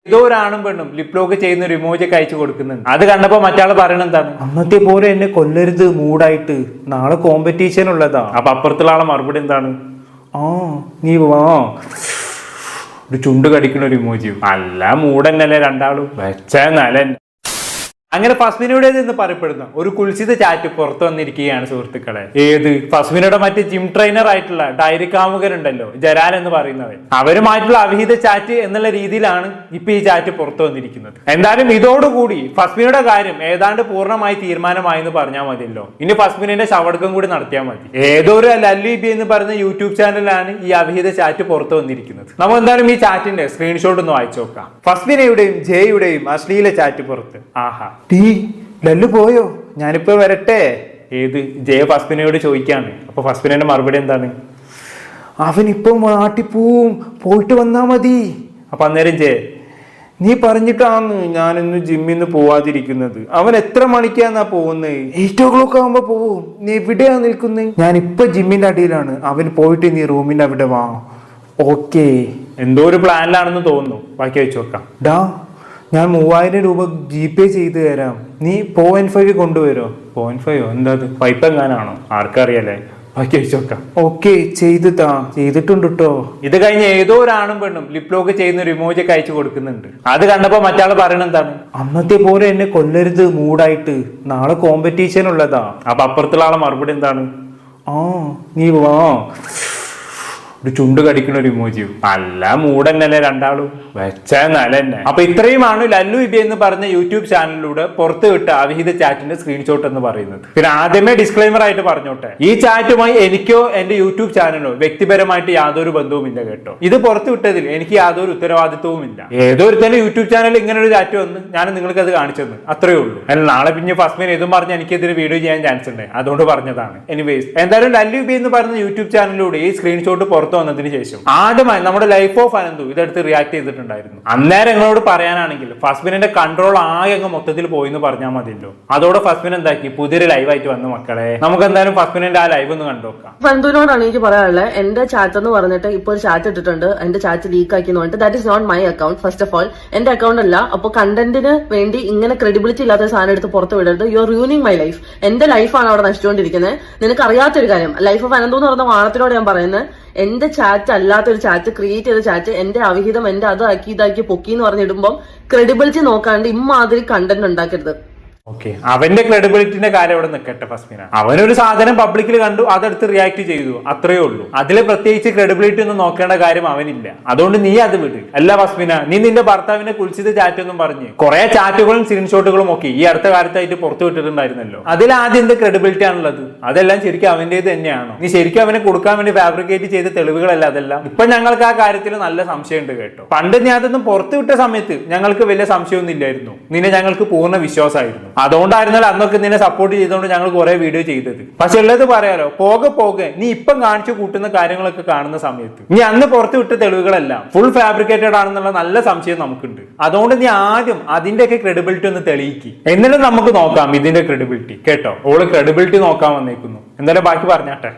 ഏതോ ഒരാണും പെണ്ണും ലിപ്ലോക്ക് ചെയ്യുന്ന ഒരു ഇമോജി ഒക്കെ അയച്ചു കൊടുക്കുന്നുണ്ട്. അത് കണ്ടപ്പോ മറ്റാള് പറയണ എന്താണ്, അന്നത്തെ പോലെ എന്നെ കൊല്ലരുത് മൂടായിട്ട്, നാളെ കോമ്പറ്റീഷൻ ഉള്ളതാ. അപ്പൊ അപ്പുറത്തുള്ള ആളെ മറുപടി എന്താണ്, ആ നീ വാ, ഒരു ചുണ്ട് കടിക്കുന്ന ഒരു ഇമോജി. അല്ല മൂടന്നല്ലേ രണ്ടാളും വെച്ച നല. അങ്ങനെ ഫസ്മിനയുടെ നിന്ന് പറയപ്പെടുന്ന ഒരു കുൽസിത ചാറ്റ് പുറത്തു വന്നിരിക്കുകയാണ് സുഹൃത്തുക്കളെ. ഏത് ഫസ്മിനയുടെ മറ്റേ ജിം ട്രെയിനർ ആയിട്ടുള്ള ഡയറി കാമുകരുണ്ടല്ലോ, ജലാൽ എന്ന് പറയുന്നവൻ, അവരുമായിട്ടുള്ള അവിഹിത ചാറ്റ് എന്നുള്ള രീതിയിലാണ് ഇപ്പൊ ഈ ചാറ്റ് പുറത്തു വന്നിരിക്കുന്നത്. എന്തായാലും ഇതോടുകൂടി ഫസ്മിനയുടെ കാര്യം ഏതാണ്ട് പൂർണ്ണമായി തീരുമാനമായി എന്ന് പറഞ്ഞാൽ മതിയല്ലോ. ഇനി ഫസ്മിനെ ശവടക്കം കൂടി നടത്തിയാൽ മതി. ഏതോ ഒരു ലല്ലി ബി എന്ന് പറയുന്ന യൂട്യൂബ് ചാനലിലാണ് ഈ അവിഹിത ചാറ്റ് പുറത്തു വന്നിരിക്കുന്നത്. നമ്മൾ എന്തായാലും ഈ ചാറ്റിന്റെ സ്ക്രീൻഷോട്ട് ഒന്ന് വായിച്ചു നോക്കാം. ഫസ്മിനയുടെയും ജയുടെയും അശ്ലീല ചാറ്റ് പുറത്ത്. ആഹാ, ടീ ലല്ലു പോയോ, ഞാനിപ്പോ വരട്ടെ. ഏത് ജയ ഫസ്മിനയോട് ചോദിക്കാണ്. അപ്പൊ ഫസ്മിനയുടെ മറുപടി എന്താണ്, അവനിപ്പോ നാട്ടിൽ പോവും, പോയിട്ട് വന്നാ മതി. അപ്പൊ അന്നേരം ജയ, നീ പറഞ്ഞിട്ടാണ് ഞാനിന്ന് ജിമ്മിൽ നിന്ന് പോവാതിരിക്കുന്നത്. അവൻ എത്ര മണിക്കാന്നാ പോകുന്നത്? 8 ആകുമ്പോ പോവും. നീ എവിടെയാ നിൽക്കുന്നത്? ഞാൻ ഇപ്പൊ ജിമ്മിന്റെ അടിയിലാണ്. അവൻ പോയിട്ട് നീ റൂമിന്റെ അവിടെ വാ. ഓക്കേ, എന്തോ ഒരു പ്ലാനിലാണെന്ന് തോന്നുന്നു. ബാക്കി വെച്ച് നോക്കാം. ഡാ, ഞാൻ 3000 രൂപ GPay ചെയ്ത് തരാം, നീ 0.5 കൊണ്ടുവരോ? 0.5 എന്താ അത്, പൈപ്പ് എങ്ങാനാണോ? ആർക്കറിയാലേ. ബാക്കി അയച്ചു നോക്കാം. ഓക്കെ, ചെയ്തിട്ടുണ്ട് കേട്ടോ. ഇത് കഴിഞ്ഞ് ഏതോ ഒരാണും പെണ്ണും ലിപ്ലോക്ക് ചെയ്യുന്ന ഒരു ഇമോജി ഒക്കെ അയച്ചു കൊടുക്കുന്നുണ്ട്. അത് കണ്ടപ്പോ മറ്റാള് പറയണ എന്താണ്, അന്നത്തെ പോലെ എന്നെ കൊല്ലരുത് മൂടായിട്ട്, നാളെ കോമ്പറ്റീഷൻ ഉള്ളതാ. അപ്പൊ അപ്പുറത്തുള്ള ആളെ മറുപടി എന്താണ്, ആ നീ വാ, ഒരു ചുണ്ട് കടിക്കുന്ന ഒരു ഇമോജിയും. അല്ല മൂടന്നല്ലേ രണ്ടാളും വെച്ച നല തന്നെ. അപ്പൊ ഇത്രയുമാണ് ലല്ലു ഇബി എന്ന് പറഞ്ഞ യൂട്യൂബ് ചാനലിലൂടെ പുറത്തു വിട്ട അവിഹിത ചാറ്റിന്റെ സ്ക്രീൻഷോട്ട് എന്ന് പറയുന്നത്. പിന്നെ ആദ്യമേ ഡിസ്ക്ലൈമർ ആയിട്ട് പറഞ്ഞോട്ടെ, ഈ ചാറ്റുമായി എനിക്കോ എന്റെ യൂട്യൂബ് ചാനലോ വ്യക്തിപരമായിട്ട് യാതൊരു ബന്ധവുമില്ല കേട്ടോ. ഇത് പുറത്തു വിട്ടതിൽ എനിക്ക് യാതൊരു ഉത്തരവാദിത്വവും ഇല്ല. ഏതോ ഒരു തന്നെ യൂട്യൂബ് ചാനൽ ഇങ്ങനെ ഒരു ചാറ്റ് വന്ന് ഞാൻ നിങ്ങൾക്ക് അത് കാണിച്ചെന്ന്, അത്രേ ഉള്ളൂ. അല്ല നാളെ പിന്നെ ഫസ്മിൻ ഇതും പറഞ്ഞ് എനിക്കെതിരെ വീഡിയോ ചെയ്യാൻ ചാൻസ് ഉണ്ട്, അതുകൊണ്ട് പറഞ്ഞതാണ്. എനിവേസ്, എന്തായാലും ലല്ലു ഇബി എന്ന് പറഞ്ഞ യൂട്യൂബ് ചാനലിലൂടെ ഈ സ്ക്രീൻഷോട്ട് പുറത്തു വന്നതിന് ശേഷം ആദ്യമായി നമ്മുടെ ലൈഫ് ഓഫ് അനന്തു ഇതെടുത്ത് റിയാക്ട് ചെയ്തിട്ടുണ്ടായിരുന്നു. അന്നേരം നിങ്ങളോട് പറയാനാണെങ്കിൽ ഫസ്മിന്റെ കൺട്രോൾ ആകെ അങ്ങ് മൊത്തത്തിൽ പോയി എന്ന് പറഞ്ഞാൽ മതിയല്ലോ. അതോടെ ഫസ്മിൻ എന്താക്കി പുതിയൊരു ലൈവായിട്ട് വന്നു. മക്കളെ, നമുക്ക് എന്തായാലും ഫസ്മിന്റെ ആ ലൈവ് ഒന്ന് കണ്ടുനോക്കാം. അനന്തുവിനോടാണ് എനിക്ക് പറയാനുള്ളത്, എന്റെ ചാറ്റ് എന്ന് പറഞ്ഞിട്ട് ഇപ്പൊ ഒരു ചാറ്റ് ഇട്ടിട്ടുണ്ട്, എന്റെ ചാറ്റ് ലീക്ക് ആക്കി എന്ന് പറഞ്ഞിട്ട്. That is not my account. First of all എന്റെ അക്കൗണ്ട് അല്ല. അപ്പൊ കണ്ടന്റിന് വേണ്ടി ഇങ്ങനെ ക്രെഡിബിലിറ്റി ഇല്ലാത്ത സാധനം എടുത്ത് പുറത്ത് വിടരുത്. You are ruining my life. എന്റെ ലൈഫാണ് അവിടെ നശിച്ചുകൊണ്ടിരിക്കുന്നത്. നിനക്ക് അറിയാത്തൊരു കാര്യം, ലൈഫ് ഓഫ് അനന്തു എന്ന് പറഞ്ഞ വാണത്തിനോട് ഞാൻ പറയുന്നത്, എന്റെ ചാറ്റ് അല്ലാത്തൊരു ചാറ്റ് ക്രിയേറ്റ് ചെയ്ത ചാറ്റ് എന്റെ അവിഹിതം എന്റെ അത് ആക്കി ഇതാക്കി പൊക്കി എന്ന് പറഞ്ഞിടുമ്പോൾ ക്രെഡിബിലിറ്റി നോക്കാണ്ട് ഇമ്മാതിരി കണ്ടന്റ് ഉണ്ടാക്കരുത്. ഓക്കെ, അവന്റെ ക്രെഡിബിലിറ്റിന്റെ കാര്യം അവിടെ നിൽക്കട്ടെ. ഫസ്മിന അവനൊരു സാധനം പബ്ലിക്കിൽ കണ്ടു, അതെടുത്ത് റിയാക്ട് ചെയ്തു, അത്രേ ഉള്ളൂ. അതിൽ പ്രത്യേകിച്ച് ക്രെഡിബിലിറ്റി ഒന്നും നോക്കേണ്ട കാര്യം അവനില്ല. അതുകൊണ്ട് നീ അത് വിട്. അല്ല ഫസ്മിന, നീ നിന്റെ ഭർത്താവിനെ കുൽസിത ചാറ്റ് ഒന്നും പറഞ്ഞ് കുറെ ചാറ്റുകളും സ്ക്രീൻഷോട്ടുകളും ഒക്കെ ഈ അടുത്ത കാലത്തായിട്ട് പുറത്തു വിട്ടിട്ടുണ്ടായിരുന്നല്ലോ. അതിൽ ആദ്യം എന്ത് ക്രെഡിബിലിറ്റി ആണുള്ളത്? അതെല്ലാം ശരിക്കും അവന്റേത് തന്നെയാണോ? നീ ശരിക്കും അവനെ കൊടുക്കാൻ വേണ്ടി ഫാബ്രിക്കേറ്റ് ചെയ്ത തെളിവുകളല്ല അതെല്ലാം? ഇപ്പൊ ഞങ്ങൾക്ക് ആ കാര്യത്തിൽ നല്ല സംശയമുണ്ട് കേട്ടോ. പണ്ട് ഞാൻ അതൊന്നും പുറത്തു വിട്ട സമയത്ത് ഞങ്ങൾക്ക് വലിയ സംശയമൊന്നും ഇല്ലായിരുന്നു. നിന്നെ ഞങ്ങൾക്ക് പൂർണ്ണ വിശ്വാസമായിരുന്നു. അതുകൊണ്ടായിരുന്നല്ലോ അന്നൊക്കെ നിന്നെ സപ്പോർട്ട് ചെയ്തുകൊണ്ട് ഞങ്ങൾ കുറെ വീഡിയോ ചെയ്തത്. പക്ഷെ ഉള്ളത് പറയാലോ, പോകെ നീ ഇപ്പം കാണിച്ചു കൂട്ടുന്ന കാര്യങ്ങളൊക്കെ കാണുന്ന സമയത്ത് നീ അന്ന് പുറത്തു വിട്ട തെളിവുകളെല്ലാം ഫുൾ ഫാബ്രിക്കേറ്റഡ് ആണെന്നുള്ള നല്ല സംശയം നമുക്കുണ്ട്. അതുകൊണ്ട് നീ ആദ്യം അതിന്റെയൊക്കെ ക്രെഡിബിലിറ്റി ഒന്ന് തെളിയിക്കി, എന്നിട്ട് നമുക്ക് നോക്കാം ഇതിന്റെ ക്രെഡിബിലിറ്റി. കേട്ടോ, ഓള് ക്രെഡിബിലിറ്റി നോക്കാൻ വന്നേക്കുന്നു. എന്തായാലും ബാക്കി പറഞ്ഞാട്ടെ.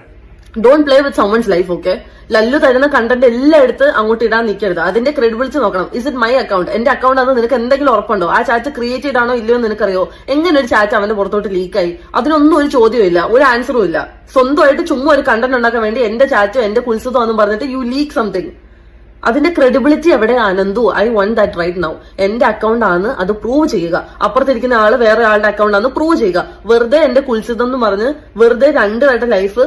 Don't play with someone's life. Okay, Lallu തരുന്ന കണ്ടന്റ് എല്ലാം എടുത്ത് അങ്ങോട്ട് ഇടാൻ നിൽക്കരുത്. അതിന്റെ ക്രെഡിബിലിറ്റി നോക്കണം. Is it my account? എന്റെ അക്കൗണ്ട് ആണ്. നിനക്ക് എന്തെങ്കിലും ഉറപ്പുണ്ടോ? ആ ചാറ്റ് ക്രിയേറ്റ് ചെയ്താണോ ഇല്ലയോ നിനക്കറിയോ? എങ്ങനെ ഒരു ചാറ്റ് അവന്റെ പുറത്തോട്ട് ലീക്കായി? അതിനൊന്നും ഒരു ചോദ്യവും ഇല്ല, ഒരു ആൻസറും ഇല്ല. സ്വന്തമായിട്ട് ചുമ്മാ ഒരു കണ്ടന്റ് ഉണ്ടാക്കാൻ വേണ്ടി എന്റെ ചാറ്റോ എന്റെ കുൽസിതോ എന്നും പറഞ്ഞിട്ട് യു ലീക്ക് സംതിങ്. അതിന്റെ ക്രെഡിബിലിറ്റി എവിടെ Ananthu? I want that right now. എന്റെ അക്കൗണ്ട് ആണ്, അത് പ്രൂവ് ചെയ്യുക. അപ്പുറത്തിരിക്കുന്ന ആള് വേറെ ആളുടെ അക്കൗണ്ട് ആണ്, പ്രൂവ് ചെയ്യുക. വെറുതെ എന്റെ കുൽസിതം എന്ന് പറഞ്ഞ് വെറുതെ രണ്ടുപേരുടെ ലൈഫ്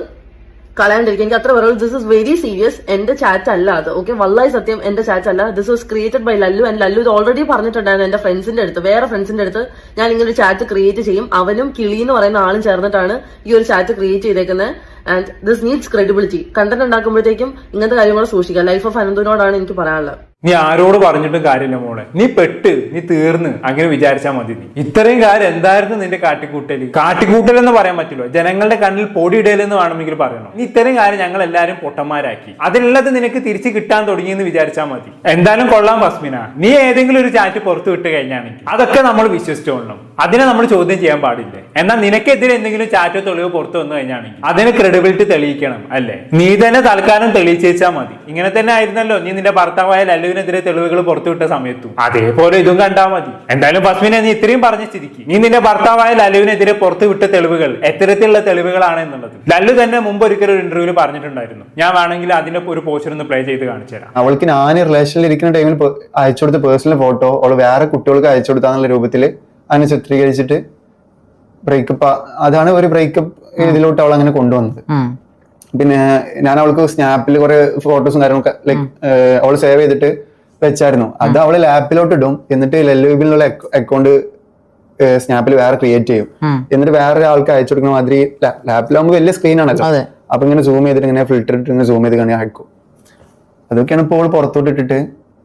കളയാണ്ടിരിക്കും. എനിക്ക് അത്ര പറയുള്ളൂ. This is very serious. എന്റെ ചാറ്റ് അല്ല അത്. ഓക്കെ, വല്ലായി സത്യം എന്റെ ചാറ്റ് അല്ല. This was created by Lallu. And Lallu ഇത് ഓൾറെഡി പറഞ്ഞിട്ടുണ്ടായിരുന്നു എന്റെ ഫ്രണ്ട്സിന്റെ അടുത്ത്, വേറെ ഫ്രണ്ട്സിന്റെ അടുത്ത്, ഞാൻ ഇങ്ങനെ ഒരു ചാറ്റ് ക്രിയേറ്റ് ചെയ്യും. അവനും കിളി എന്ന് പറയുന്ന ആളും ചേർന്നിട്ടാണ് ഈ ഒരു ചാറ്റ് ക്രിയേറ്റ് ചെയ്തേക്കുന്നത്. And this needs credibility. Content ഉണ്ടാക്കുമ്പോഴത്തേക്കും ഇങ്ങനത്തെ കാര്യങ്ങൾ സൂക്ഷിക്കുക. ലൈഫ് ഓഫ് അനന്തുവിനോടാണ് എനിക്ക് പറയാനുള്ളത്. നീ ആരോട് പറഞ്ഞിട്ടും കാര്യമില്ല മോളെ. നീ നീ തീർന്ന് അങ്ങനെ വിചാരിച്ചാൽ മതി. നീ ഇത്രയും കാര്യം എന്തായിരുന്നു നിന്റെ കാട്ടിക്കൂട്ടൽ എന്ന് പറയാൻ പറ്റില്ല, ജനങ്ങളുടെ കണ്ണിൽ പൊടിയിടലെന്ന് വേണമെങ്കിൽ പറയണം. നീ ഇത്രയും കാര്യം ഞങ്ങൾ എല്ലാവരും പൊട്ടന്മാരാക്കി. അതിനുള്ളത് നിനക്ക് തിരിച്ചു കിട്ടാൻ തുടങ്ങിയെന്ന് വിചാരിച്ചാൽ മതി. എന്തായാലും കൊള്ളാം ഫസ്മിന, നീ ഏതെങ്കിലും ഒരു ചാറ്റ് പുറത്തു വിട്ട് കഴിഞ്ഞാണെങ്കിൽ അതൊക്കെ നമ്മൾ വിശ്വസിച്ചോളണം. അതിനെ നമ്മൾ ചോദ്യം ചെയ്യാൻ പാടില്ല. എന്നാൽ നിനക്കെതിരെ എന്തെങ്കിലും ചാറ്റോ തെളിവ് പുറത്തു വന്നു കഴിഞ്ഞാണെങ്കിൽ അതിന് ക്രെഡിബിലിറ്റി തെളിയിക്കണം, അല്ലേ? നീ തന്നെ തൽക്കാലം തെളിയിച്ചാൽ മതി. ഇങ്ങനെ തന്നെ ആയിരുന്നല്ലോ നീ നിന്റെ ഭർത്താവായ ലല്ലു ലല്ലുവിനെതിരെ തെളിവുകൾ പുറത്തുവിട്ട സമയത്തും അതേപോലെ ഇതും കണ്ടാൽ മതി. എന്തായാലും ഫസ്മിനെ നീ ഇത്രയും പറഞ്ഞ സ്ഥിതിക്ക് നീ നിന്റെ ഭർത്താവായ ലല്ലുവിനെതിരെ പുറത്തുവിട്ട തെളിവുകൾ എത്തരത്തിലുള്ള തെളിവുകളാണ് എന്നുള്ളത് ലല്ലു തന്നെ മുമ്പ് ഒരിക്കലും ഒരു ഇന്റർവ്യൂവിൽ പറഞ്ഞിട്ടുണ്ടായിരുന്നു. ഞാൻ വേണമെങ്കിൽ അതിന്റെ ഒരു പോസ്റ്റർ ഒന്ന് പ്ലേ ചെയ്ത് കാണിച്ചു തരാം. അവൾക്ക് ഞാൻ റിലേഷനിൽ ഇരിക്കുന്ന ടൈമിൽ അയച്ചു കൊടുത്ത പേഴ്സണൽ ഫോട്ടോ അവൾ വേറെ കുട്ടികൾക്ക് അയച്ചു കൊടുത്താന്നുള്ള രൂപത്തിൽ അതിനെ ചിത്രീകരിച്ചിട്ട് ബ്രേക്കപ്പ്, അതാണ് ഒരു ബ്രേക്കപ്പ് ഇതിലോട്ട് അവൾ അങ്ങനെ കൊണ്ടുവന്നത്. പിന്നെ ഞാൻ അവൾക്ക് സ്നാപ്പിൽ കുറെ ഫോട്ടോസും കാര്യങ്ങളൊക്കെ ലൈക്ക് അവൾ സേവ് ചെയ്തിട്ട് വെച്ചായിരുന്നു. അത് അവള് ലാപ്പിലോട്ട് ഇടും, എന്നിട്ട് ലല്ലുവിലുള്ള അക്കൗണ്ട് സ്നാപ്പിൽ വേറെ ക്രിയേറ്റ് ചെയ്യും, എന്നിട്ട് വേറെ ആൾക്ക് അയച്ചു കൊടുക്കുന്ന മാതിരി ലാപ്പിലാകുമ്പോൾ വലിയ സ്ക്രീൻ ആണല്ലോ, അപ്പൊ ഇങ്ങനെ സൂം ചെയ്തിട്ട് ഇങ്ങനെ ഫിൽറ്റർ ഇട്ട് ഇങ്ങനെ സൂം ചെയ്ത് കഴിഞ്ഞാൽ അയക്കും. അതൊക്കെയാണ് ഇപ്പോൾ പുറത്തോട്ട് ഇട്ടിട്ട്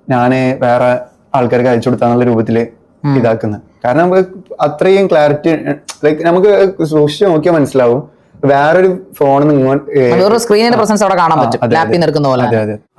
ഞാന് വേറെ ആൾക്കാർക്ക് അയച്ചു കൊടുത്താന്നുള്ള രൂപത്തില് ഇതാക്കുന്നത്. കാരണം നമുക്ക് അത്രയും ക്ലാരിറ്റി ലൈക്ക് നമുക്ക് സൂക്ഷിച്ച് നോക്കിയാൽ മനസ്സിലാവും വേറൊരു ഫോണിൽ നിന്ന് സ്ക്രീനിന്റെ പ്രസൻസ് അവിടെ കാണാൻ പറ്റും, ലാപ്പിൽ നിൽക്കുന്ന പോലെ.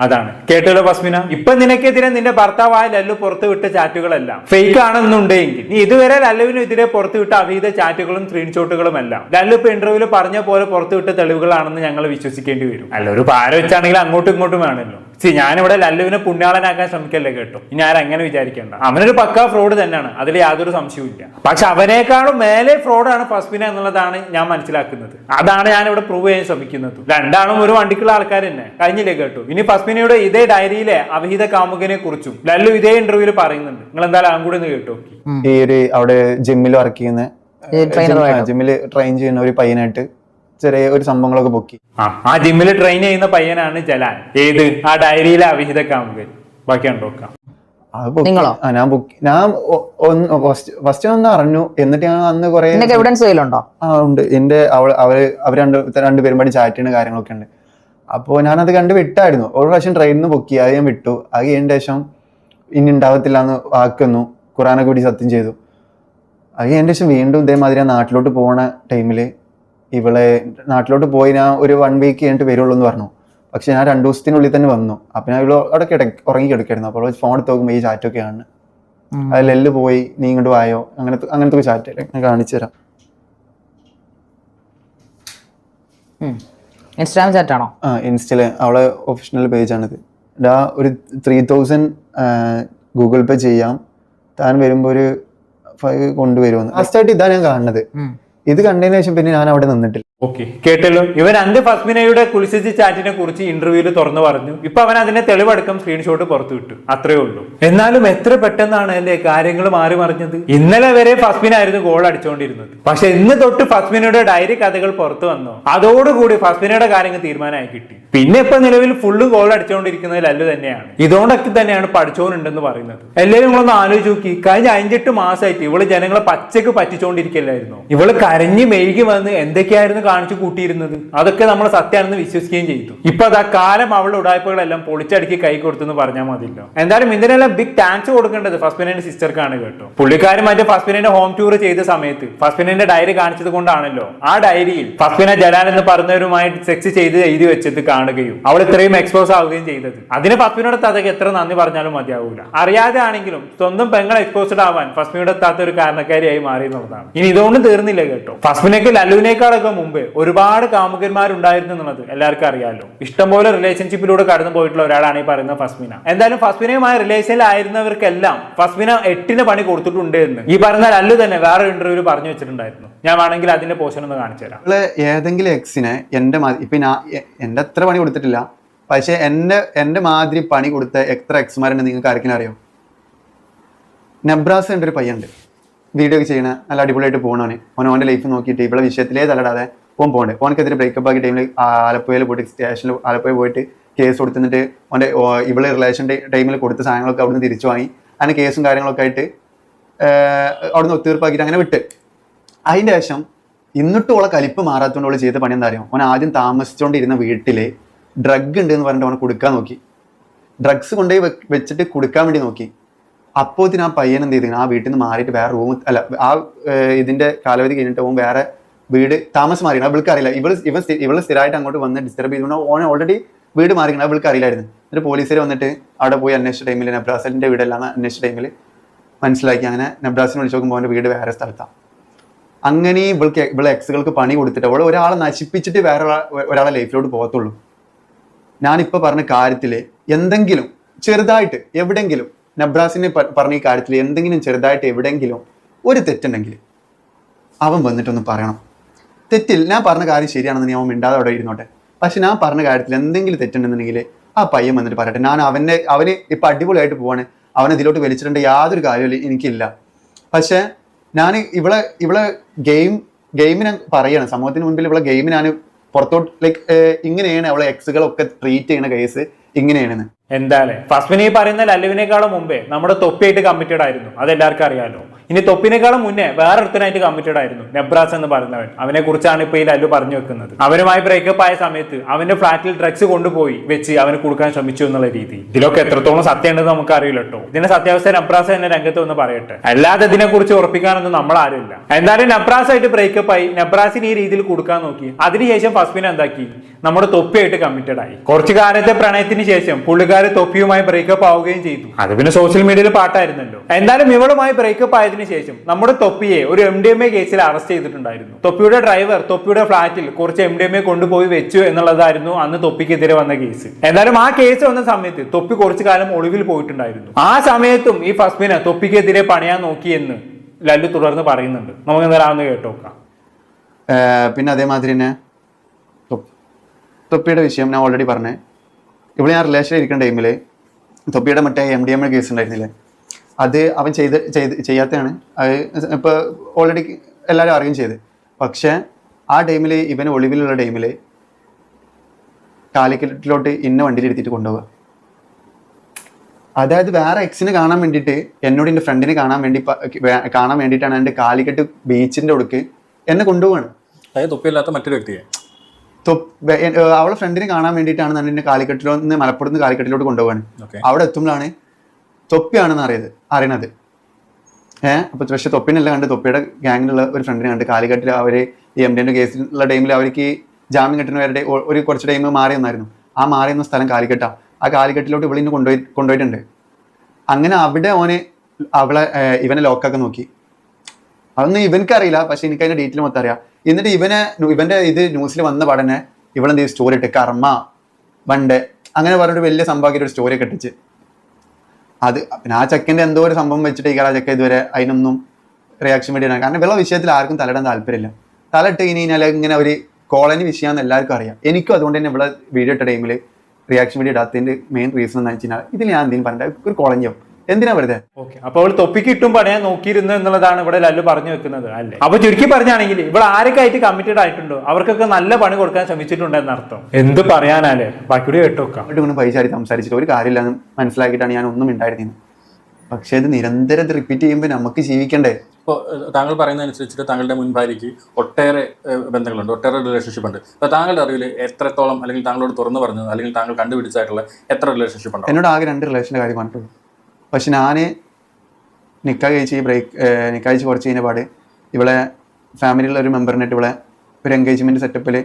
അതാണ് കേട്ടല്ലോ ഫസ്മിന. ഇപ്പൊ നിനക്കെതിരെ നിന്റെ ഭർത്താവായ ലല്ലു പുറത്തുവിട്ട ചാറ്റുകളെല്ലാം ഫേക്ക് ആണെന്നുണ്ടെങ്കിൽ നീ ഇതുവരെ ലല്ലുവിനെതിരെ പുറത്തുവിട്ട അവിഹിത ചാറ്റുകളും സ്ക്രീൻഷോട്ടുകളും എല്ലാം ലല്ലു ഇപ്പൊ ഇന്റർവ്യൂവിൽ പറഞ്ഞ പോലെ പുറത്തുവിട്ട തെളിവുകളാണെന്ന് ഞങ്ങൾ വിശ്വസിക്കേണ്ടി വരും. അല്ല ഒരു പാര വെച്ചാണെങ്കിൽ അങ്ങോട്ടും ഇങ്ങോട്ടും വേണമല്ലോ. ഞാനിവിടെ ലല്ലുവിനെ പുണ്യാളനാക്കാൻ ശ്രമിക്കല്ലേ കേട്ടോ, ഇനി ആരും അങ്ങനെ വിചാരിക്കേണ്ട. അവനൊരു പക്കാ ഫ്രോഡ് തന്നെയാണ്, അതിൽ യാതൊരു സംശയവും ഇല്ല. പക്ഷെ അവനേക്കാളും മേലെ ഫ്രോഡാണ് ഫസ്മിന എന്നുള്ളതാണ് ഞാൻ മനസ്സിലാക്കുന്നത്. അതാണ് ഞാൻ ഇവിടെ പ്രൂവ് ചെയ്യാൻ ശ്രമിക്കുന്നത്. രണ്ടാളും ഒരു വണ്ടിക്കുള്ള ആൾക്കാർ തന്നെ കഴിഞ്ഞില്ലേ കേട്ടോ. ഇനി ഫസ്മിനയുടെ ഇതേ ഡയറിയിലെ അവിഹിത കാമുകനെ കുറിച്ചും ലല്ലു ഇതേ ഇന്റർവ്യൂവിൽ പറയുന്നുണ്ട്. നിങ്ങൾ എന്തായാലും അതും കൂടി ഒന്ന് കേട്ടോ. ഈ ഒരു അവിടെ ജിമ്മിൽ വർക്ക് ചെയ്യുന്ന ജിമ്മിൽ ട്രെയിൻ ചെയ്യുന്ന ഒരു പയ്യനായിട്ട് ചെറിയ ഒരു സംഭവങ്ങളൊക്കെ പൊക്കി. ആ ജിമ്മിൽ ട്രെയിൻ ചെയ്യുന്ന പയ്യനാണ് ജലാൻ. ഏത് ആ ഡയറിയിലെ അവിഹിത കാമുകൻ. ബാക്കി കണ്ടോക്കാം. ഞാൻ ഫസ്റ്റ് ഒന്ന് അറിഞ്ഞു, എന്നിട്ട് ഞാൻ അന്ന് കുറെ ഉണ്ട് എന്റെ അവർ രണ്ടുപേരും പാടി ചാറ്റ് ചെയ്യുന്ന കാര്യങ്ങളൊക്കെ ഉണ്ട്. അപ്പോൾ ഞാനത് കണ്ട് വിട്ടായിരുന്നു. ഒരു പ്രാവശ്യം ട്രെയിനിൽ നിന്ന് പൊക്കി, അത് ഞാൻ വിട്ടു. അത് കഴിഞ്ഞ ശേഷം ഇനി ഉണ്ടാവത്തില്ല എന്ന് വാക്കുന്നു, ഖുറാനൊക്കെ കൂടി സത്യം ചെയ്തു. അത് കഴിഞ്ഞ ശേഷം വീണ്ടും ഇതേമാതിരി ഞാൻ നാട്ടിലോട്ട് പോണ ടൈമില് ഇവളെ നാട്ടിലോട്ട് പോയി ഞാൻ ഒരു 1 വീക്ക് കഴിഞ്ഞിട്ട് വരുള്ളൂ എന്ന് പറഞ്ഞു. പക്ഷെ ഞാൻ 2 ദിവസത്തിനുള്ളിൽ തന്നെ വന്നു. അപ്പൊ ഞാൻ ഇവിടെ അവിടെ ഉറങ്ങി കിടക്കായിരുന്നു. അപ്പോൾ ഫോൺ എടുത്ത് നോക്കുമ്പോൾ ഈ ചാറ്റൊക്കെയാണ്. അതിലെല്ലാം പോയി നീ ഇങ്ങോട്ട് വായോ അങ്ങനത്തെ ചാറ്റ് ഞാൻ കാണിച്ചു തരാം. ഇൻസ്റ്റാഗ്രാം ചാറ്റാണോ? ഇൻസ്റ്റയില് അവളെ ഒഫീഷ്യൽ പേജാണിത്. ഒരു 3000 ഗൂഗിൾ പേ ചെയ്യാം, താൻ വരുമ്പോ ഒരു 5 കൊണ്ടുവരുമെന്ന്. ലാസ്റ്റായിട്ട് ഇതാ ഞാൻ കാണുന്നത്. ഇത് കണ്ടതിന് ശേഷം പിന്നെ ഞാൻ അവിടെ നിന്നിട്ടില്ല. ഓക്കെ കേട്ടല്ലോ. ഇവൻ അന്ത് ഫസ്മിനയുടെ കുളിസിച്ച് ചാറ്റിനെ കുറിച്ച് ഇന്റർവ്യൂവിൽ തുറന്നു പറഞ്ഞു. ഇപ്പൊ അവൻ അതിന്റെ തെളിവടക്കം സ്ക്രീൻഷോട്ട് പുറത്തു വിട്ടു. അത്രേ ഉള്ളൂ. എന്നാലും എത്ര പെട്ടെന്നാണ് അല്ലേ കാര്യങ്ങൾ മാറി മറിഞ്ഞത്. ഇന്നലെ വരെ ഫസ്മിന ആയിരുന്നു ഗോൾ അടിച്ചുകൊണ്ടിരുന്നത്. പക്ഷെ ഇന്ന് തൊട്ട് ഫസ്മിനയുടെ ഡയറി കഥകൾ പുറത്തു വന്നു. അതോടുകൂടി ഫസ്മിനയുടെ കാര്യങ്ങൾ തീരുമാനമായി കിട്ടി. പിന്നെ ഇപ്പൊ നിലവിൽ ഫുള്ള് ഗോൾ അടിച്ചുകൊണ്ടിരിക്കുന്നത് ലല്ലു തന്നെയാണ്. ഇതോടൊക്കെ തന്നെയാണ് പഠിച്ചോനുണ്ടെന്ന് പറയുന്നത്. എല്ലാവരും നിങ്ങളൊന്ന് ആലോചിച്ച് നോക്കി. കഴിഞ്ഞ 5-8 മാസമായിട്ട് ഇവള് ജനങ്ങളെ പച്ചക്ക് പറ്റിച്ചോണ്ടിരിക്കല്ലായിരുന്നു. ഇവള് കരഞ്ഞു മെഴുകി വന്ന് എന്തൊക്കെയായിരുന്നു കാണിച്ചു കൂട്ടിയിരുന്നത്. അതൊക്കെ നമ്മൾ സത്യമാണെന്ന് വിശ്വസിക്കുകയും ചെയ്തു. ഇപ്പൊ അതാ കാലം അവളുടെ ഉടായ്പകളെല്ലാം പൊളിച്ചടുക്കി കൈ കൊടുത്തെന്ന് പറഞ്ഞാൽ മതിയല്ലോ. എന്തായാലും ഇതിനെല്ലാം ബിഗ് താങ്ക്സ് കൊടുക്കേണ്ടത് ഫസ്മിനന്റെ സിസ്റ്റർക്കാണ് കേട്ടോ. പുള്ളിക്കാരൻ മറ്റേ ഫസ്മിനന്റെ ഹോം ടൂർ ചെയ്ത സമയത്ത് ഫസ്മിനന്റെ ഡയറി കാണിച്ചത് കൊണ്ടാണല്ലോ ആ ഡയറിയിൽ ഫസ്മിന ജലാൻ എന്ന് പറഞ്ഞവരുമായി സെക്സ് ചെയ്ത് എഴുതി വെച്ചത് കാണുകയും അവൾ ഇത്രയും എക്സ്പോസ് ആവുകയും ചെയ്തത്. അതിന് ഫസ്മിനോട് താത്തക്ക് എത്ര നന്ദി പറഞ്ഞാലും മതിയാവൂല. അറിയാതെ ആണെങ്കിലും സ്വന്തം പെങ്ങൾ എക്സ്പോസ്ഡ് ആവാൻ ഫസ്മിനോട് താത്ത ഒരു കാരണക്കാരിയായി മാറി എന്നുള്ളതാണ്. ഇനി ഇതുകൊണ്ട് തീർന്നില്ല കേട്ടോ. ഫസ്മിനക്ക് ലല്ലുവിനേക്കാളൊക്കെ മുമ്പ് ഒരുപാട് കാമുകന്മാരുണ്ടായിരുന്നു എന്നുള്ളത് എല്ലാവർക്കും അറിയാലോ. ഇഷ്ടംപോലെ റിലേഷൻഷിപ്പിലൂടെ കടന്നു പോയിട്ടുള്ള ഒരാളാണ് ഈ പറയുന്ന ഫസ്മിന. എന്തായാലും ഫസ്മിനയുമായ റിലേഷനിൽ ആയിരുന്നവർക്കെല്ലാം ഫസ്മിന 8ന് പണി കൊടുത്തിട്ടുണ്ട് എന്ന് ഈ പറയുന്ന ലല്ലു തന്നെ വേറെ ഇന്റർവ്യൂവിൽ പറഞ്ഞു വെച്ചിട്ടുണ്ടായിരുന്നു. ഞാൻ വേണമെങ്കിൽ അതിന്റെ പോഷൻ ഒന്ന് കാണിച്ചു തരാം. ഏതെങ്കിലും എക്സിനെ എന്റെ എന്റെ അത്ര പണി കൊടുത്തിട്ടില്ല, പക്ഷെ എന്റെ മാതിരി പണി കൊടുത്ത എത്ര എക്സ്മാരുണ്ട് നിങ്ങൾക്ക് ആർക്കും അറിയോ? നബ്രാസ് എൻ്റെ ഒരു പയ്യുണ്ട്, വീഡിയോ ഒക്കെ ചെയ്യണ നല്ല അടിപൊളിയായിട്ട് പോകണവന്. ഓൻ്റെ ലൈഫ് നോക്കിയിട്ട് ഇവിടെ വിഷയത്തിലേ തലടാതെ പോകണ്ടേ. ഓനക്കെതിരെ ബ്രേക്കപ്പ് ആക്കിയ ടൈമിൽ ആലപ്പുഴയിൽ പോയിട്ട് സ്റ്റേഷനിൽ ആലപ്പുഴ പോയിട്ട് കേസ് കൊടുത്തിട്ട് ഓൻ്റെ ഇവളെ റിലേഷൻ ടൈമിൽ കൊടുത്ത സാധനങ്ങളൊക്കെ അവിടുന്ന് തിരിച്ചു വാങ്ങി അങ്ങനെ കേസും കാര്യങ്ങളൊക്കെ ആയിട്ട് അവിടുന്ന് ഒത്തീർപ്പാക്കിയിട്ട് അങ്ങനെ വിട്ട്. അതിൻ്റെ ശേഷം എന്നിട്ടും ഓളെ കലിപ്പ് മാറാത്തതുകൊണ്ട് അവൾ ചെയ്ത പണി എന്താ അറിയാം? ഓൻ ആദ്യം താമസിച്ചുകൊണ്ടിരുന്ന വീട്ടിൽ ഡ്രഗ് ഉണ്ട് എന്ന് പറഞ്ഞിട്ട് അവനെ കൊടുക്കാൻ നോക്കി. ഡ്രഗ്സ് കൊണ്ടുപോയി വെച്ചിട്ട് കൊടുക്കാൻ വേണ്ടി നോക്കി. അപ്പോഴത്തിന് ആ പയ്യൻ എന്ത് ചെയ്തു? ആ വീട്ടിൽ നിന്ന് മാറിയിട്ട് വേറെ റൂം അല്ല ആ ഇതിന്റെ കാലാവധി കഴിഞ്ഞിട്ട് പോകും വേറെ വീട് താമസം മാറിയാണ്. അവൾക്ക് അറിയില്ല. ഇവള് സ്ഥിരമായിട്ട് അങ്ങോട്ട് വന്ന് ഡിസ്റ്റർബ് ചെയ്തുകൊണ്ട് ഓനെ ഓൾറെഡി വീട് മാറിക്കണം. അവൾക്ക് അറിയില്ലായിരുന്നു. എന്നിട്ട് പോലീസുകാർ വന്നിട്ട് അവിടെ പോയി അന്വേഷിച്ച ടൈമിൽ നബ്രാസിന്റെ വീടെല്ലാം അന്വേഷിച്ച ടൈമിൽ മനസ്സിലാക്കി. അങ്ങനെ നബ്രാസിനെ വിളിച്ച് നോക്കുമ്പോൾ അവൻ്റെ വീട് വേറെ സ്ഥലത്താണ്. അങ്ങനെ ഇവളെ എക്സുകൾക്ക് പണി കൊടുത്തിട്ട് അവൾ ഒരാളെ നശിപ്പിച്ചിട്ട് വേറെ ഒരാളെ ലൈഫിലോട്ട് പോകത്തുള്ളൂ. ഞാനിപ്പോൾ പറഞ്ഞ കാര്യത്തിൽ എന്തെങ്കിലും ചെറുതായിട്ട് എവിടെങ്കിലും നബ്രാസിനെ പറഞ്ഞ ഈ കാര്യത്തിൽ എന്തെങ്കിലും ചെറുതായിട്ട് എവിടെയെങ്കിലും ഒരു തെറ്റുണ്ടെങ്കിൽ അവൻ വന്നിട്ടൊന്ന് പറയണം. തെറ്റിൽ ഞാൻ പറഞ്ഞ കാര്യം ശരിയാണെന്ന് അവൻ മിണ്ടാതെ അവിടെ ഇരുന്നോട്ടെ. പക്ഷെ ഞാൻ പറഞ്ഞ കാര്യത്തിൽ എന്തെങ്കിലും തെറ്റുണ്ടെന്നുണ്ടെങ്കിൽ ആ പയ്യൻ വന്നിട്ട് പറയട്ടെ. ഞാൻ അവന് ഇപ്പം അടിപൊളിയായിട്ട് പോവാണ്, അവനെ ഇതിലോട്ട് വലിച്ചിട്ടുണ്ട്, യാതൊരു കാര്യവും എനിക്കില്ല. പക്ഷെ ഞാൻ ഇവളെ ഗെയിം ഞാൻ പറയാണ് സമൂഹത്തിന് മുൻപിൽ, ഇവളെ ഗെയിം ഞാൻ പുറത്തോട്ട് ഇങ്ങനെയാണ് അവളെ എക്സുകളൊക്കെ ട്രീറ്റ് ചെയ്യുന്ന കേസ് ഇങ്ങനെയാണെന്ന്. എന്തായാലും ഫസ്മിന് ഈ പറയുന്ന ലല്ലുവിനേക്കാളും മുമ്പേ നമ്മുടെ തൊപ്പിയായിട്ട് കമ്മിറ്റഡ് ആയിരുന്നു, അതെല്ലാവർക്കും അറിയാലോ. ഇനി തൊപ്പിനേക്കാളും മുന്നേ വേറെ ഒരുത്തനായിട്ട് കമ്മിറ്റഡ് ആയിരുന്നു നെബ്രാസ് എന്ന് പറയുന്നവൻ. അവനെ കുറിച്ചാണ് ഇപ്പൊ ഈ ലല്ലു പറഞ്ഞു വെക്കുന്നത്. അവനുമായി ബ്രേക്കപ്പ് ആയ സമയത്ത് അവന്റെ ഫ്ലാറ്റിൽ ഡ്രഗ്സ് കൊണ്ടുപോയി വെച്ച് അവന് കൊടുക്കാൻ ശ്രമിച്ചു എന്നുള്ള രീതി. ഇതിലൊക്കെ എത്രത്തോളം സത്യം ഉണ്ടെന്ന് നമുക്ക് അറിയില്ല കേട്ടോ. ഇതിന്റെ സത്യാവസ്ഥ നബ്രാസ് തന്നെ രംഗത്ത് ഒന്ന് പറയട്ടെ, അല്ലാതെ ഇതിനെ കുറിച്ച് ഉറപ്പിക്കാനൊന്നും നമ്മൾ ആരുമില്ല. എന്തായാലും നബ്രാസ് ആയിട്ട് ബ്രേക്കപ്പ് ആയി, നബ്രാസിന് ഈ രീതിയിൽ കൊടുക്കാൻ നോക്കി. അതിനുശേഷം ഫസ്മിൻ എന്താക്കി, നമ്മുടെ തൊപ്പിയായിട്ട് കമ്മിറ്റഡ് ആയി. കുറച്ചു കാലത്തെ പ്രണയത്തിന് ശേഷം പുള്ളിക്കാര് തൊപ്പിയുമായി ബ്രേക്കപ്പ് ആവുകയും ചെയ്തു. അത് പിന്നെ സോഷ്യൽ മീഡിയയിൽ പാട്ടായിരുന്നല്ലോ. എന്തായാലും ഇവളുമായി ബ്രേക്കപ്പ് ആയതിനു ശേഷം നമ്മുടെ തൊപ്പിയെ ഒരു MDMA കേസിൽ അറസ്റ്റ് ചെയ്തിട്ടുണ്ടായിരുന്നു. തൊപ്പിയുടെ ഡ്രൈവർ തൊപ്പിയുടെ ഫ്ളാറ്റിൽ കുറച്ച് MDMA കൊണ്ടുപോയി വെച്ചു എന്നുള്ളതായിരുന്നു അന്ന് തൊപ്പിക്കെതിരെ വന്ന കേസ്. എന്തായാലും ആ കേസ് വന്ന സമയത്ത് തൊപ്പി കുറച്ചു കാലം ഒളിവിൽ പോയിട്ടുണ്ടായിരുന്നു. ആ സമയത്തും ഈ ഫസ്മിനെ തൊപ്പിക്കെതിരെ പണിയാൻ നോക്കിയെന്ന് ലല്ലു തുടർന്ന് പറയുന്നുണ്ട്. നമുക്ക് എന്തായാലും കേട്ടോക്കാം. പിന്നെ അതേമാതിരി തന്നെ തൊപ്പിയുടെ വിഷയം ഞാൻ ഓൾറെഡി പറഞ്ഞേ. ഇവിടെ ഞാൻ റിലേഷനിൽ ഇരിക്കുന്ന ടൈമിൽ തൊപ്പിയുടെ മറ്റേ MDMA കേസ് ഉണ്ടായിരുന്നില്ലേ, അത് അവൻ ചെയ്യാത്തതാണ്. അത് ഇപ്പോൾ ഓൾറെഡി എല്ലാവരും അറിയുകയും ചെയ്ത്. പക്ഷേ ആ ടൈമിൽ ഇവന് ഒളിവിലുള്ള ടൈമിൽ കാലിക്കറ്റിലോട്ട് ഇന്ന വണ്ടിയിൽ എടുത്തിട്ട് കൊണ്ടുപോവുക. അതായത് വേറെ എക്സിനെ കാണാൻ വേണ്ടിയിട്ട് എന്നോട് എൻ്റെ ഫ്രണ്ടിനെ കാണാൻ വേണ്ടിയിട്ടാണ് എൻ്റെ കാലിക്കറ്റ് ബീച്ചിൻ്റെ അടുക്ക് എന്നെ കൊണ്ടുപോവാണ്. അതായത് തൊപ്പിയില്ലാത്ത മറ്റൊരു വ്യക്തിയെ അവളെ ഫ്രണ്ടിനെ കാണാൻ വേണ്ടിയിട്ടാണ് എന്നെ കാലിക്കറ്റിലോ നിന്ന് മലപ്പുറത്ത് നിന്ന് കാലിക്കറ്റിലോട്ട് കൊണ്ടുപോവാണ്. അവിടെ എത്തുമ്പോഴാണ് തൊപ്പിയാണെന്ന് അറിയണത്. അപ്പൊ പക്ഷെ തൊപ്പിനെല്ലാം കണ്ട് തൊപ്പിയുടെ ഗാങ്ങിലുള്ള ഒരു ഫ്രണ്ടിനെ കണ്ട് കാലിക്കറ്റിൽ അവര് ഈ MDMA കേസിലുള്ള ടൈമിൽ അവർക്ക് ജാമ്യം കിട്ടുന്നവരുടെ ഒരു കുറച്ച് ടൈം മാറി വന്നായിരുന്നു. ആ മാറി വന്ന സ്ഥലം കാലിക്കട്ടാ. ആ കാലിക്കറ്റിലോട്ട് ഇവളിന്ന് കൊണ്ടുപോയിട്ടുണ്ട്. അങ്ങനെ അവിടെ ഇവനെ ലോക്കാക്കാൻ നോക്കി. അതൊന്നും ഇവനക്കറിയില്ല, പക്ഷെ എനിക്ക് അതിന്റെ ഡീറ്റെയിൽ മൊത്തം അറിയാം. എന്നിട്ട് ഇവന്റെ ഇത് ന്യൂസിൽ വന്ന പാടന്നെ ഇവളെന്ത് സ്റ്റോറി ഇട്ട് കർമ്മ വണ്ട് അങ്ങനെ പറഞ്ഞിട്ട് വലിയ സംഭവമാക്കിയിട്ട് ഒരു സ്റ്റോറി ഒക്കെ ഇട്ടിച്ച്. അത് പിന്നെ ആ ചെക്കൻ്റെ എന്തോ ഒരു സംഭവം വെച്ചിട്ട് ആ ചെക്ക ഇതുവരെ അതിനൊന്നും റിയാക്ഷൻ വേണ്ടിയാണ്. കാരണം ഇവളെ വിഷയത്തിൽ ആർക്കും തലയിടാൻ താല്പര്യമില്ല. തലയിട്ട് കഴിഞ്ഞാൽ ഇങ്ങനെ ഒരു കോളനി വിഷയമാണെന്ന് എല്ലാവർക്കും അറിയാം. എനിക്കും അതുകൊണ്ട് തന്നെ ഇവിടെ വീഡിയോ ഇട്ട ടൈമിൽ റിയാക്ഷൻ വീഡിയോ ഇടാത്തതിന്റെ മെയിൻ റീസൺ എന്ന് വെച്ചാൽ ഇതിൽ ഞാൻ എന്തെങ്കിലും പറഞ്ഞിട്ട് ഒരു കോളനിയോ എന്തിനാ വെറുതെ. ഓക്കെ, അപ്പൊ അവൾ തൊപ്പിക്ക് ഇട്ടും പണിയാൻ നോക്കിയിരുന്നു എന്നുള്ളതാണ് ഇവിടെ ലല്ലു പറഞ്ഞു വെക്കുന്നത് അല്ലേ. അപ്പൊ ചുരുക്കി പറഞ്ഞാണെങ്കിൽ ഇവിടെ ആരൊക്കെ ആയിട്ട് കമ്മിറ്റഡ് ആയിട്ടുണ്ടോ അവർക്കൊക്കെ നല്ല പണി കൊടുക്കാൻ ശ്രമിച്ചിട്ടുണ്ട് എന്നർത്ഥം. എന്ത് പറയാനാലേ, ബാക്കിയുടെ കേട്ടോക്കാം. അങ്ങോട്ട് പൈസ സംസാരിച്ചിട്ട് ഒരു കാര്യമില്ലെന്ന് മനസ്സിലാക്കിയിട്ടാണ് ഞാൻ ഒന്നും ഉണ്ടായിരുന്നത്. പക്ഷെ ഇത് നിരന്തരം റിപ്പീറ്റ് ചെയ്യുമ്പോൾ നമുക്ക് ജീവിക്കണ്ടേ. ഇപ്പോൾ താങ്കൾ പറയുന്നതനുസരിച്ചിട്ട് താങ്കളുടെ മുൻ ഭാര്യയ്ക്ക് ഒട്ടേറെ ബന്ധങ്ങളുണ്ട്, ഒട്ടേറെ റിലേഷൻഷിപ്പ് ഉണ്ട്. അപ്പോൾ താങ്കളുടെ അറിവിൽ എത്രത്തോളം, അല്ലെങ്കിൽ താങ്കളോട് തുറന്നു പറഞ്ഞത്, അല്ലെങ്കിൽ താങ്കൾ കണ്ടുപിടിച്ചായിട്ടുള്ള എത്ര റിലേഷൻഷിപ്പ് ഉണ്ട്? എന്നോട് ആകെ 2 റിലേഷൻ്റെ കാര്യം പറഞ്ഞിട്ടുള്ളൂ. പക്ഷെ ഞാൻ നിക്കാഹ് കഴിച്ച് കുറച്ച് കഴിഞ്ഞ പാട് ഇവളെ ഫാമിലിയിലുള്ള ഒരു മെമ്പറിനായിട്ട് ഇവളെ ഒരു എൻഗേജ്മെൻറ്റ് സെറ്റപ്പിൽ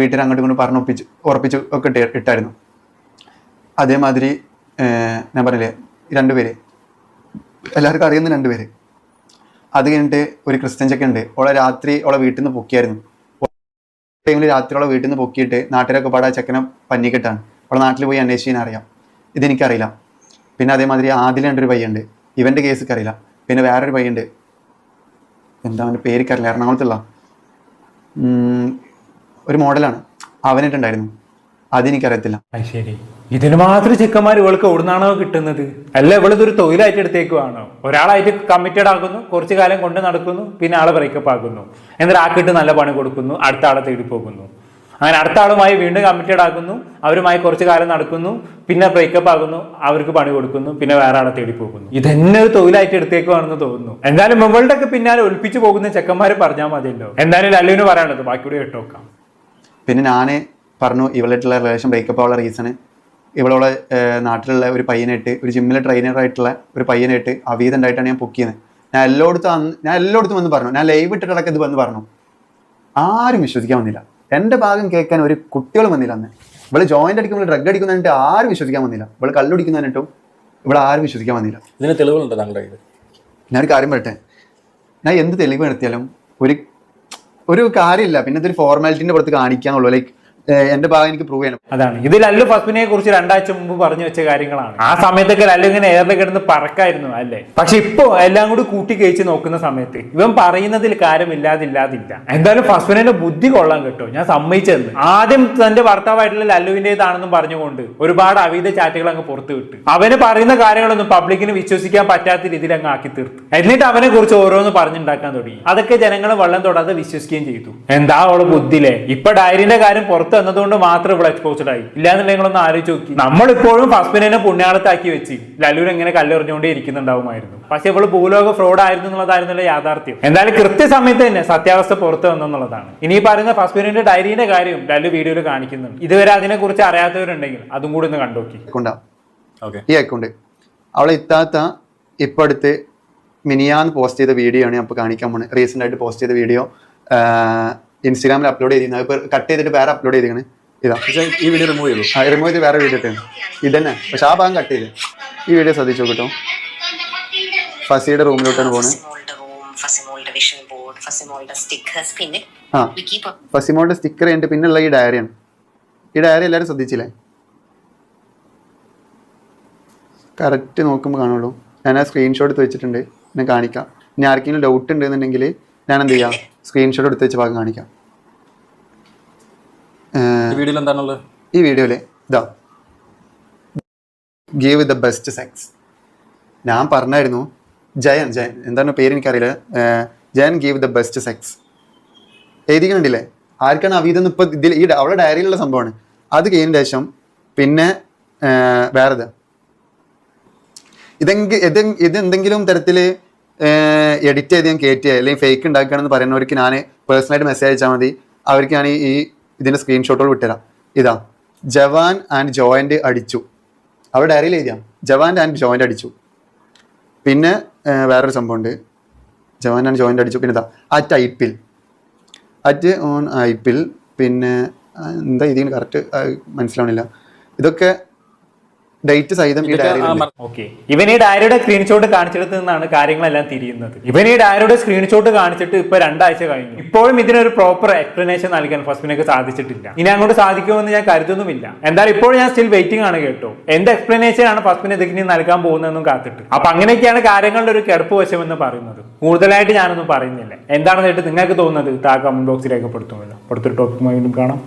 വീട്ടിൽ അങ്ങോട്ടും ഇങ്ങോട്ട് ഉറപ്പിച്ചു ഒക്കെ ഇട്ടായിരുന്നു. അതേമാതിരി ഞാൻ പറഞ്ഞില്ലേ 2 പേര്, എല്ലാവർക്കും അറിയുന്ന 2 പേര്. അത് കഴിഞ്ഞിട്ട് ഒരു ക്രിസ്ത്യൻ ചെക്ക ഉണ്ട്, രാത്രി വീട്ടിൽ നിന്ന് പൊക്കിയായിരുന്നു. ടൈമിൽ രാത്രി വീട്ടിൽ നിന്ന് പൊക്കിയിട്ട് നാട്ടിലൊക്കെ പാടാ ചെക്കനെ പഞ്ഞിക്കിട്ടാണ്. നാട്ടിൽ പോയി അന്വേഷിക്കാൻ അറിയാം, ഇതെനിക്കറിയില്ല. പിന്നെ അതേമാതിരി ആദിലുണ്ടൊരു പയ്യുണ്ട്, ഇവൻ്റെ കേസൊക്കെ അറിയില്ല. പിന്നെ വേറൊരു പയ്യുണ്ട്, എന്താ അവൻ്റെ പേരിക്കറിയില്ല, എറണാകുളത്തുള്ള ഒരു മോഡലാണ്, അവനായിട്ടുണ്ടായിരുന്നു. അതെനിക്കറിയത്തില്ല. ശരി, ഇതിന് മാത്രം ചെക്കന്മാർ ഇവൾക്ക് എവിടുന്നാണോ കിട്ടുന്നത്? അല്ല ഇവളിതൊരു തൊഴിലായിട്ട് എടുത്തേക്കുവാണോ? ഒരാളായിട്ട് കമ്മിറ്റഡ് ആക്കുന്നു, കുറച്ചു കാലം കൊണ്ട് നടക്കുന്നു, പിന്നെ ആളെ ബ്രേക്കപ്പ് ആക്കുന്നു, എന്നിട്ട് ആക്കിയിട്ട് നല്ല പണി കൊടുക്കുന്നു, അടുത്ത ആളെ തേടി പോകുന്നു. അങ്ങനെ അടുത്ത ആളുമായി വീണ്ടും കമ്മിറ്റഡ് ആക്കുന്നു, അവരുമായി കുറച്ചു കാലം നടക്കുന്നു, പിന്നെ ബ്രേക്കപ്പ് ആകുന്നു, അവർക്ക് പണി കൊടുക്കുന്നു, പിന്നെ വേറെ ആളെ തേടി പോകുന്നു. ഇതന്നെ ഒരു തൊഴിലായിട്ട് എടുത്തേക്കുവാണെന്ന് തോന്നുന്നു. എന്തായാലും മുകളുടെ ഒക്കെ പിന്നാലെ ഒളിപ്പിച്ചു പോകുന്ന ചെക്കന്മാർ പറഞ്ഞാൽ മതിയല്ലോ. എന്തായാലും ലല്ലുവിന് പറയാനുള്ളത് ബാക്കിയൂടെ കേട്ടോക്കാം. പിന്നെ ഞാൻ പറഞ്ഞു ഇവളായിട്ടുള്ള റിലേഷൻ ബ്രേക്കപ്പ് ആവുള്ള റീസണ് ഇവളോളെ നാട്ടിലുള്ള ഒരു പയ്യനായിട്ട്, ഒരു ജിമ്മിലെ ട്രെയിനറായിട്ടുള്ള ഒരു പയ്യനായിട്ട് അവീതണ്ടായിട്ടാണ് ഞാൻ പൊക്കിയത്. ഞാൻ എല്ലായിടത്തും വന്ന് പറഞ്ഞു, ഞാൻ ലൈവ് ഇട്ടിട്ടൊക്കെ ഇത് വന്ന് പറഞ്ഞു. ആരും വിശ്വസിക്കാൻ വന്നില്ല. എൻ്റെ ഭാഗം കേൾക്കാൻ ഒരു കുട്ടികളും വന്നില്ല. അന്ന് ഇവള് ജോയിന്റ് അടിക്കുമ്പോൾ ഡ്രഗ് അടിക്കുന്നതിട്ട് ആരും വിശ്വസിക്കാൻ വന്നില്ല. ഇവള് കള്ളുടിക്കുന്നതിട്ടും ഇവിടെ ആരും വിശ്വസിക്കാൻ വന്നില്ല. ഇതിന് തെളിവുകളുണ്ടോ താങ്കളുടെ കയ്യിൽ? ഞാനൊരു കാര്യം പറയട്ടെ, ഞാൻ എന്ത് തെളിവ് നടത്തിയാലും ഒരു കാര്യമില്ല. പിന്നെ ഇതൊരു ഫോർമാലിറ്റിൻ്റെ പുറത്ത് കാണിക്കാന്നുള്ളൂ. ലൈക്ക് എന്റെ ഭാഗം എനിക്ക് പ്രൂവ് ചെയ്യണം. അതാണ് ഇത് ലല്ലു ഫസ്മിനെ കുറിച്ച് 2 ആഴ്ച മുമ്പ് പറഞ്ഞു വെച്ച കാര്യങ്ങളാണ്. ആ സമയത്തൊക്കെ ലല്ലു ഇങ്ങനെ എയറിൽ കിടന്ന് പറക്കായിരുന്നു അല്ലേ. പക്ഷെ ഇപ്പൊ എല്ലാം കൂടി കൂട്ടി കഴിച്ച് നോക്കുന്ന സമയത്ത് ഇവൻ പറയുന്നതിൽ കാര്യമില്ലാതില്ല. എന്തായാലും ഫസ്മിനെ ബുദ്ധി കൊള്ളാൻ കേട്ടോ, ഞാൻ സമ്മതിച്ചെന്ന്. ആദ്യം തന്റെ ഭർത്താവായിട്ടുള്ള ലല്ലുവിന്റേതാണെന്നും പറഞ്ഞുകൊണ്ട് ഒരുപാട് അവീത ചാറ്റുകൾ അങ്ങ് പുറത്തു വിട്ടു. അവന് പറയുന്ന കാര്യങ്ങളൊന്നും പബ്ലിക്കിന് വിശ്വസിക്കാൻ പറ്റാത്ത രീതിയിൽ അങ്ങ് ആക്കി തീർത്തു. എന്നിട്ട് അവനെ കുറിച്ച് ഓരോന്ന് പറഞ്ഞുണ്ടാക്കാൻ തുടങ്ങി. അതൊക്കെ ജനങ്ങൾ വെള്ളം തൊടാതെ വിശ്വസിക്കുകയും ചെയ്തു. എന്താ അവള് ബുദ്ധിയിലെ. ഇപ്പൊ ഡയറിന്റെ കാര്യം പുറത്ത് എന്നതുകൊണ്ട് മാത്രം ഇവിടെ എക്സ്പോസ്ഡ് ആയി. ഇല്ലാന്നുണ്ടെങ്കിൽ ഒന്ന് ആലോചിച്ച് നോക്കി. നമ്മളിപ്പോഴും ഫസ്മിനെ പുണ്യാളത്താക്കി വെച്ച് ലല്ലൂർ എങ്ങനെ കല്ലെറിഞ്ഞുകൊണ്ടേ ഇരിക്കുന്നുണ്ടാവുമായിരുന്നു. പക്ഷെ ഇവള് ഭൂലോക ഫ്രോഡ് ആയിരുന്നു എന്നുള്ളതായിരുന്നല്ലോ യാഥാർത്ഥ്യം. എന്തായാലും കൃത്യസമയത്ത് തന്നെ സത്യാവസ്ഥ പുറത്തു വന്നെന്നുള്ളതാണ്. ഇനി പറയുന്ന ഫസ്മിന്റെ ഡയറിന്റെ കാര്യം ലല്ലു വീഡിയോയിൽ കാണിക്കുന്നുണ്ട്. ഇതുവരെ അതിനെ കുറിച്ച് അറിയാത്തവരുണ്ടെങ്കിൽ അതും കൂടി ഒന്ന് കണ്ടോക്കി. ഈ അക്കൗണ്ട് അവളെ ഇത്താത്ത ഇപ്പൊ അടുത്ത് മിനിയാന്ന് പോസ്റ്റ് ചെയ്ത വീഡിയോ ആണ് ഞാൻ ഇപ്പൊ കാണിക്കാൻ പോണത്. റീസെന്റ് ആയിട്ട് പോസ്റ്റ് ചെയ്ത വീഡിയോ ഇൻസ്റ്റാഗ്രാമിൽ അപ്ലോഡ് ചെയ്തിരുന്നത്. ഇപ്പൊ കട്ട് ചെയ്തിട്ട് വേറെ അപ്ലോഡ് ചെയ്തിരിക്കണ്. ഇതാ ഈ വീഡിയോ റിമൂവ് ചെയ്തു. റിമൂവ് ചെയ്ത് വേറെ വീഡിയോ ഇട്ടാണ് ഇതന്നെ. പക്ഷെ ആ ഭാഗം കട്ട് ചെയ്ത് ഈ വീഡിയോ ശ്രദ്ധിച്ചു കേട്ടോ. ഫസിയുടെ റൂമിലോട്ടാണ് പോകുന്നത്. ആ ഫസിമോളുടെ സ്റ്റിക്കർ ഉണ്ട്. പിന്നെയുള്ള ഈ ഡയറിയാണ്. ഈ ഡയറി എല്ലാവരും ശ്രദ്ധിച്ചില്ലേ? കറക്റ്റ് നോക്കുമ്പോൾ കാണുള്ളൂ. ഞാൻ ആ സ്ക്രീൻഷോട്ട് എടുത്ത് വെച്ചിട്ടുണ്ട്, ഞാൻ കാണിക്കാം. ഇനി ആർക്കെങ്കിലും ഡൗട്ട് ഉണ്ടെന്നുണ്ടെങ്കിൽ ഞാൻ എന്ത് ചെയ്യാം, സ്ക്രീൻഷോട്ട് എടുത്ത് വെച്ച ഭാഗം കാണിക്കാം. ഈ വീഡിയോയില് ഇതാ ഗീവ് ദ ബെസ്റ്റ് സെക്സ്. ഞാൻ പറഞ്ഞായിരുന്നു ജയൻ എന്താണ് പേര് എനിക്കറിയില്ല. Jayan give the best sex എഴുതിക്കണ്ടില്ലേ? ആർക്കാണ് അവീതെന്ന് ഇപ്പൊ ഇതിൽ ഈ അവളുടെ ഡയറിയിലുള്ള സംഭവമാണ്. അത് കഴിഞ്ഞ ശേഷം പിന്നെ വേറെ ഇതെന്തെങ്കിലും തരത്തിൽ എഡിറ്റ് ചെയ്ത് ഞാൻ കയറ്റിയ അല്ലെങ്കിൽ ഫേക്ക് ഉണ്ടാക്കുകയാണെന്ന് പറയുന്നവർക്ക് ഞാൻ പേഴ്സണലായിട്ട് മെസ്സേജ് അയച്ചാൽ മതി. അവർക്ക് ഞാൻ ഈ ഇതിന്റെ സ്ക്രീൻഷോട്ടുകൾ വിട്ടുതരാം. ഇതാ ജവാൻ ആൻഡ് ജോയിന്റ് അടിച്ചു. അവരുടെ ഡയറിയിൽ എഴുതിയാം ജവാൻ ആൻഡ് ജോയിന്റ് അടിച്ചു. പിന്നെ വേറൊരു സംഭവം ഉണ്ട്, ജവാൻ ആൻഡ് ജോയിന്റ് അടിച്ചു. പിന്നെ ഇതാ അറ്റ് ഓൺ ഐപ്പിൽ. പിന്നെ എന്താ ഇതിന് കറക്റ്റ് മനസ്സിലാവണില്ല. ഇതൊക്കെ ഡേറ്റ് സഹിതം ഈ ഡയറിയിൽ. ഓക്കെ, ഇവൻ ഈ ഡയറിയുടെ സ്ക്രീൻഷോട്ട് കാണിച്ചെടുത്ത് നിന്നാണ് കാര്യങ്ങളെല്ലാം തിരിയുന്നത്. ഇവൻ ഈ ഡയറിയുടെ സ്ക്രീൻഷോട്ട് കാണിച്ചിട്ട് ഇപ്പൊ 2 ആഴ്ച കഴിഞ്ഞു. ഇപ്പോഴും ഇതിനൊരു പ്രോപ്പർ എക്സ്പ്ലനേഷൻ നൽകാൻ ഫസ്മിനൊക്കെ സാധിച്ചിട്ടില്ല. ഇനി അങ്ങോട്ട് സാധിക്കുമെന്ന് ഞാൻ കരുതുന്നുമില്ല. എന്തായാലും ഇപ്പോഴും ഞാൻ സ്റ്റിൽ വെയിറ്റിംഗ് ആണ് കേട്ടോ. എന്ത് എക്സ്പ്ലനേഷൻ ആണ് ഫസ്മിന് ഇതിന് നൽകാൻ പോകുന്നതെന്നും കാത്തിട്ട്. അപ്പൊ അങ്ങനെയൊക്കെയാണ് കാര്യങ്ങളുടെ ഒരു കിടപ്പ് വശമെന്ന് പറയുന്നത്. കൂടുതലായിട്ട് ഞാനൊന്നും പറയുന്നില്ല. എന്താണെന്ന് നിങ്ങൾക്ക് തോന്നുന്നത് താഴെ കമന്റ് ബോക്സിൽ രേഖപ്പെടുത്തുമല്ലോ. അടുത്തൊരു ടോപ്പിക്കുമായി വീണ്ടും കാണാം.